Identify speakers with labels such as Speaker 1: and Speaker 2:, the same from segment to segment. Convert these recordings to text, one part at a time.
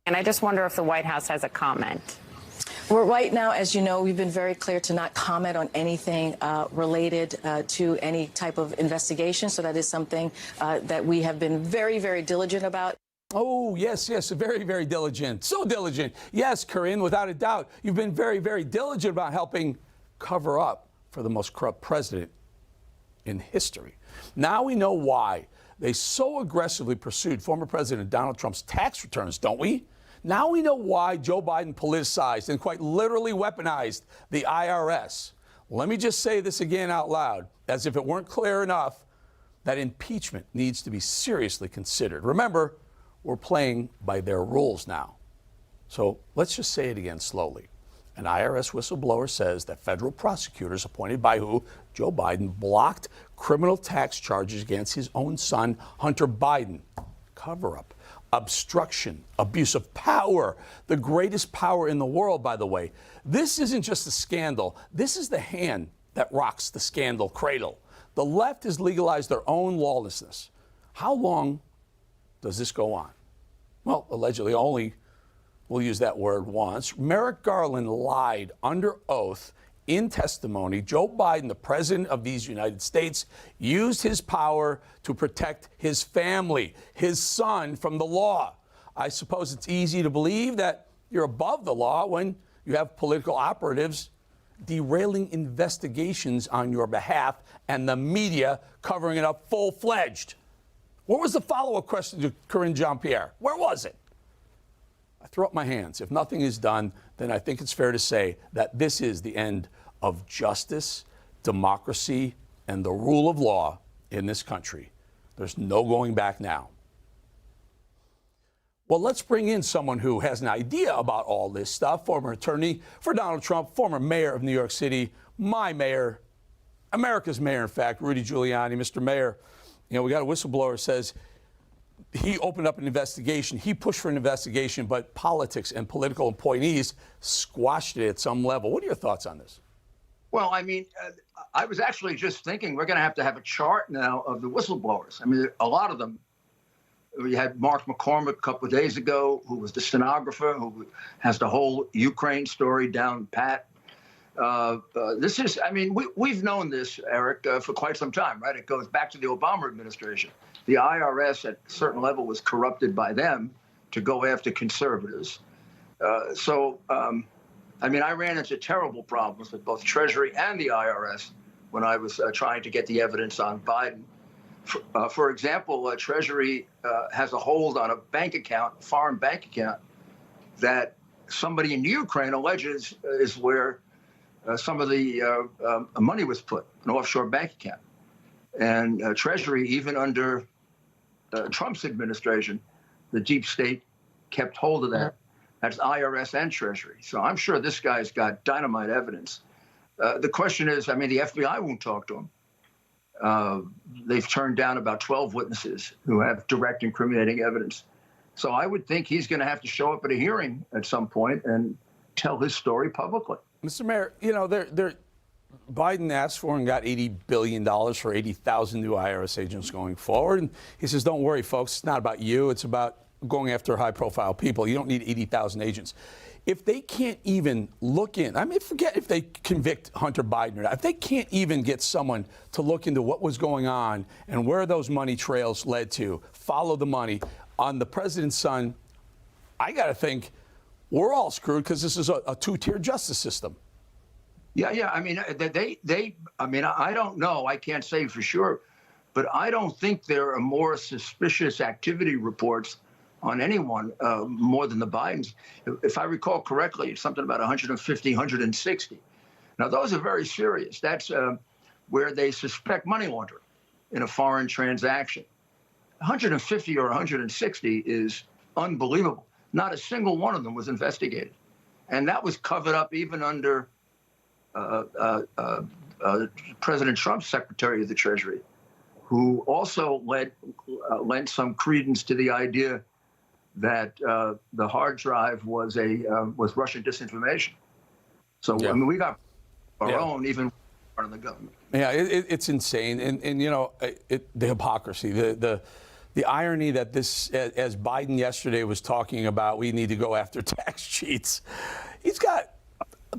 Speaker 1: And I just wonder if the White House has a comment.
Speaker 2: Well, right now, as you know, we've been very clear to not comment on anything related to any type of investigation. So that is something that we have been very, very diligent about.
Speaker 3: Oh, yes, very, very diligent. So diligent. Yes, Corinne, without a doubt. You've been very, very diligent about helping cover up for the most corrupt president in history. Now we know why they so aggressively pursued former President Donald Trump's tax returns, don't we? Now we know why Joe Biden politicized and quite literally weaponized the IRS. Let me just say this again out loud, as if it weren't clear enough, that impeachment needs to be seriously considered. Remember, we're playing by their rules now. So let's just say it again slowly. An IRS whistleblower says that federal prosecutors appointed by who? Joe Biden blocked criminal tax charges against his own son, Hunter Biden. Cover-up, obstruction, abuse of power, the greatest power in the world, by the way. This isn't just a scandal. This is the hand that rocks the scandal cradle. The left has legalized their own lawlessness. How long does this go on? Well, allegedly only, we'll use that word once. Merrick Garland lied under oath in testimony. Joe Biden, the president of these United States, used his power to protect his family, his son, from the law. I suppose it's easy to believe that you're above the law when you have political operatives derailing investigations on your behalf and the media covering it up full-fledged. What was the follow-up question to Corinne Jean-Pierre? Where was it? I throw up my hands. If nothing is done, then I think it's fair to say that this is the end of justice, democracy, and the rule of law in this country. There's no going back now. Well, let's bring in someone who has an idea about all this stuff. Former attorney for Donald Trump, former mayor of New York City, my mayor, America's mayor, in fact, Rudy Giuliani. Mr. Mayor, you know, we got a whistleblower who says he opened up an investigation. He pushed for an investigation, but politics and political appointees squashed it at some level. What are your thoughts on this?
Speaker 4: Well, I mean, I was actually just thinking we're going to have a chart now of the whistleblowers. I mean, a lot of them. We had Mark McCormick a couple of days ago, who was the stenographer, who has the whole Ukraine story down pat. This is, I mean, we've known this, Eric, for quite some time, right? It goes back to the Obama administration. The IRS at a certain level was corrupted by them to go after conservatives. I mean, I ran into terrible problems with both Treasury and the IRS when I was trying to get the evidence on Biden. For example, Treasury has a hold on a bank account, a foreign bank account, that somebody in Ukraine alleges is where some of the money was put, an offshore bank account. And Treasury, even under Trump's administration, the deep state kept hold of that. That's IRS and Treasury. So I'm sure this guy's got dynamite evidence. The question is, I mean, the FBI won't talk to him. They've turned down about 12 witnesses who have direct incriminating evidence. So I would think he's going to have to show up at a hearing at some point and tell his story publicly.
Speaker 3: Mr. Mayor, you know, Biden asked for and got $80 billion for 80,000 new IRS agents going forward. And he says, don't worry, folks, it's not about you. It's about going after high-profile people. You don't need 80,000 agents. If they can't even look in, I mean, forget if they convict Hunter Biden or not. If they can't even get someone to look into what was going on and where those money trails led to, follow the money on the president's son, I got to think we're all screwed because this is a two-tier justice system.
Speaker 4: Yeah. I mean, I mean, I don't know. I can't say for sure, but I don't think there are more suspicious activity reports on anyone more than the Bidens. If I recall correctly, it's something about 150, 160. Now, those are very serious. That's where they suspect money laundering in a foreign transaction. 150 or 160 is unbelievable. Not a single one of them was investigated. And that was covered up even under President Trump's Secretary of the Treasury, who also lent some credence to the idea that the hard drive was Russian disinformation. So, yeah. I mean, we got our own, even part of the government.
Speaker 3: Yeah, it's insane. And you know, the hypocrisy, the the irony that this, as Biden yesterday was talking about, we need to go after tax cheats. He's got,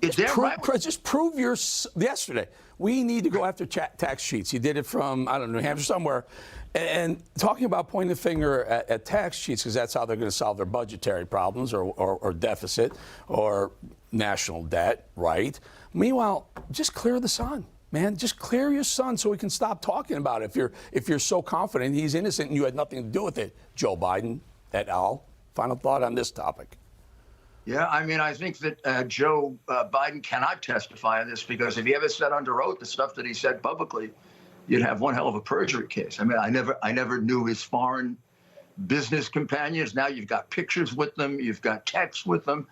Speaker 3: just prove your, yesterday, we need to go after tax cheats. He did it from, I don't know, New Hampshire somewhere. And talking about pointing the finger at tax cheats, because that's how they're going to solve their budgetary problems or deficit or national debt, right? Meanwhile, just clear the sun, man. Just clear your son so we can stop talking about it. If you're so confident he's innocent and you had nothing to do with it, Joe Biden et al. Final thought on this topic.
Speaker 4: Yeah, I mean, I think that Joe Biden cannot testify on this because if he ever said under oath the stuff that he said publicly, you'd have one hell of a perjury case. I mean, I never knew his foreign business companions. Now you've got pictures with them, you've got texts with them,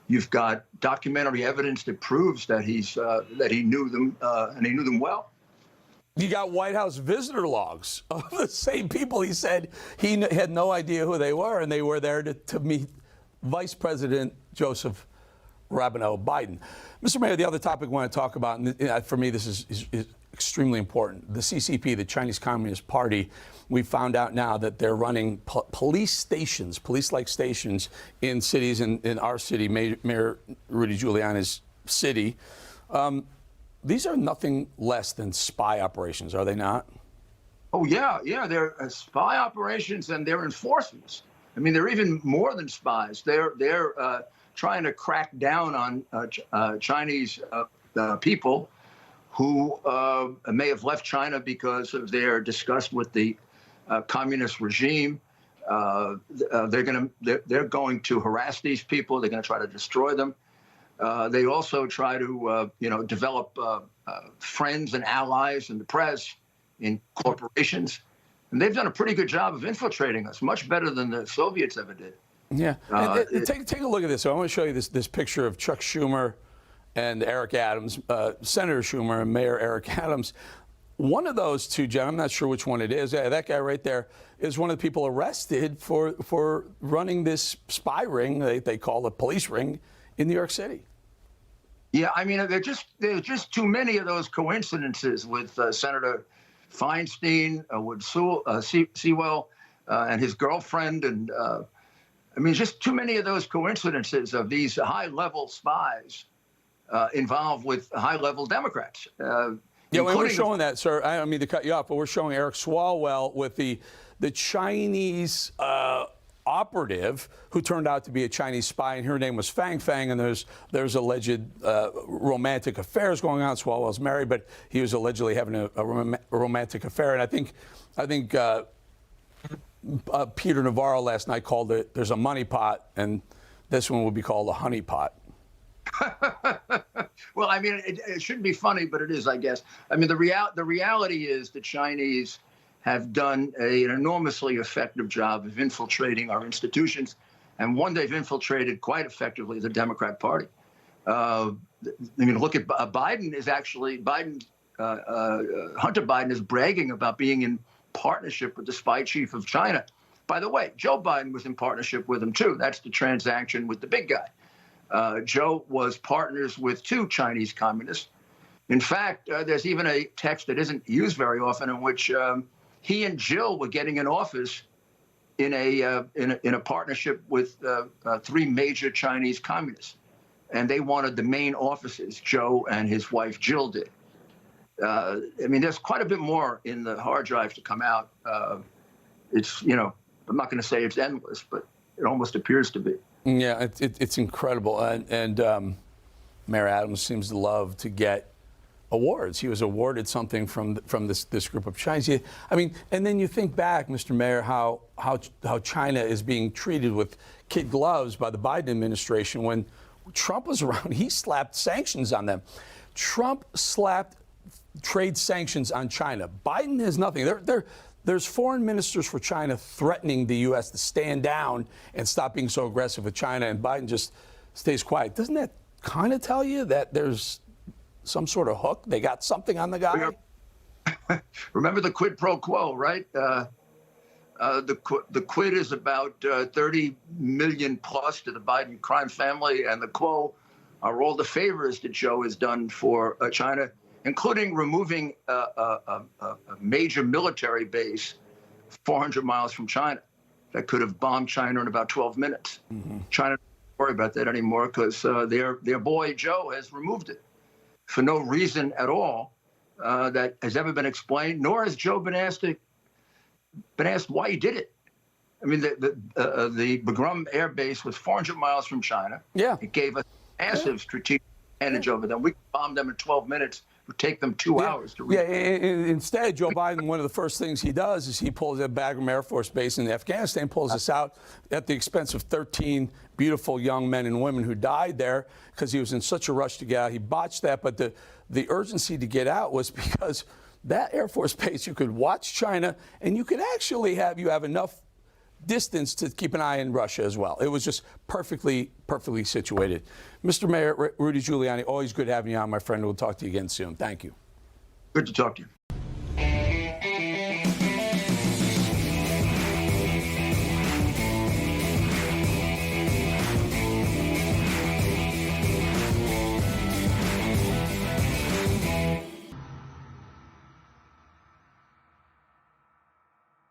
Speaker 4: you've got documentary evidence that proves that he knew them and he knew them well.
Speaker 3: You got White House visitor logs of the same people he said he had no idea who they were, and they were there to meet Vice President Joseph Robinette Biden. Mr. Mayor, the other topic I want to talk about, and for me this is extremely important, the CCP, the Chinese Communist Party. We found out now that they're running police stations, police-like stations in cities, in our city, Mayor Rudy Giuliani's city. These are nothing less than spy operations, are they not?
Speaker 4: Oh, yeah. They're spy operations and they're enforcements. I mean, they're even more than spies. They're trying to crack down on Chinese people who may have left China because of their disgust with the communist regime. They're going to harass these people. They're going to try to destroy them. They also try to develop friends and allies in the press, in corporations. And they've done a pretty good job of infiltrating us, much better than the Soviets ever did.
Speaker 3: Yeah. Take a look at this. So I want to show you this picture of Chuck Schumer and Eric Adams, Senator Schumer and Mayor Eric Adams. One of those two, Jen, I'm not sure which one it is. That guy right there is one of the people arrested for running this spy ring, they call it police ring, in New York City.
Speaker 4: Yeah, I mean, there's just too many of those coincidences with Senator Feinstein, with Sewell and his girlfriend. And I mean, just too many of those coincidences of these high-level spies involved with high-level Democrats.
Speaker 3: Yeah, we're showing that, sir. I don't mean to cut you off, but we're showing Eric Swalwell with the Chinese operative who turned out to be a Chinese spy, and her name was Fang Fang, and there's alleged romantic affairs going on. Swalwell's married, but he was allegedly having a romantic affair, and I think Peter Navarro last night called it, there's a money pot, and this one will be called a honey pot.
Speaker 4: Well, I mean, it shouldn't be funny, but it is, I guess. I mean, the reality is the Chinese have done an enormously effective job of infiltrating our institutions. And one, they've infiltrated quite effectively the Democrat Party. I mean, look at Biden is actually, Hunter Biden is bragging about being in partnership with the spy chief of China. By the way, Joe Biden was in partnership with him, too. That's the transaction with the big guy. Joe was partners with two Chinese communists. In fact, there's even a text that isn't used very often in which he and Jill were getting an office in a partnership with three major Chinese communists, and they wanted the main offices. Joe and his wife Jill did. I mean, there's quite a bit more in the hard drive to come out. It's I'm not going to say it's endless, but it almost appears to be.
Speaker 3: Yeah, it's incredible, and Mayor Adams seems to love to get awards. He was awarded something from this group of Chinese. I mean, and then you think back, Mr. Mayor, how China is being treated with kid gloves by the Biden administration. When Trump was around, he slapped sanctions on them. Trump slapped trade sanctions on China. Biden has nothing. There's foreign ministers for China threatening the U.S. to stand down and stop being so aggressive with China, and Biden just stays quiet. Doesn't that kind of tell you that there's some sort of hook? They got something on the guy?
Speaker 4: Remember the quid pro quo, right? The quid is about 30 million plus to the Biden crime family, and the quo are all the favors that Joe has done for China, including removing a major military base 400 miles from China that could have bombed China in about 12 minutes. China doesn't worry about that anymore because their boy Joe has removed it for no reason at all that has ever been explained, nor has Joe been asked why he did it. I mean, the Bagram Air Base was 400 miles from China.
Speaker 3: Yeah.
Speaker 4: It gave us massive strategic advantage over them. We could bomb them in 12 minutes. It would take them 2 hours to reach.
Speaker 3: Yeah, instead, Joe Biden, one of the first things he does is he pulls that Bagram Air Force Base in Afghanistan, pulls us out at the expense of 13 beautiful young men and women who died there because he was in such a rush to get out. He botched that, but the urgency to get out was because that Air Force Base, you could watch China, and you could actually have enough distance to keep an eye on Russia as well. It was just perfectly situated. Mr. Mayor Rudy Giuliani, always good having you on, my friend. We'll talk to you again soon. Thank you.
Speaker 4: Good to talk to you.